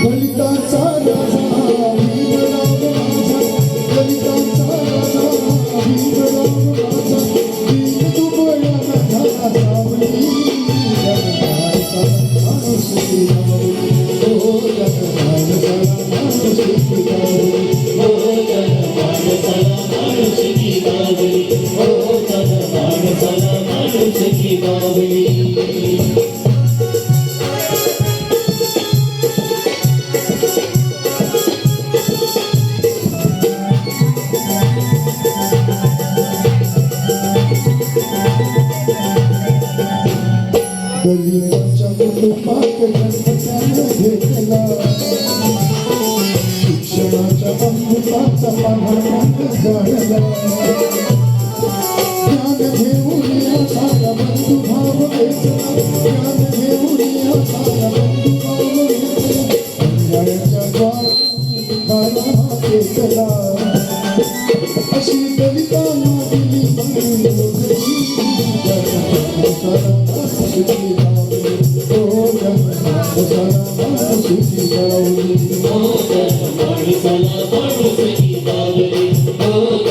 दलितांचा राजा भीमराव राजा, दलितांचा राजा भीमराव राजा, दीन दुबळ्याला झाला सावली, जनमानसाला माणूस दिलावली, ओ जनमानसाला माणूस दिलावली, ओ जनमानसाला माणूस दिलावली, ओ जनमानसाला माणूस दिलावली. दलितांच्या कुटुंबात जन्म घेतला, शिक्षणाच्या अमृताचा पाढा जाळला, ज्ञान घेऊन सारा बंधुभाव वेचला, ज्ञान घेऊन सारा बंधुभाव वेचला, अन्यायाच्या द्वारा टेकला, अशी दलितांना दिली बाळून नोकरी, जनमानसाला माणूस दिलावली, ओ जनमानसाला माणूस दिलावली, ओ जनमानसाला माणूस दिलावली, ओ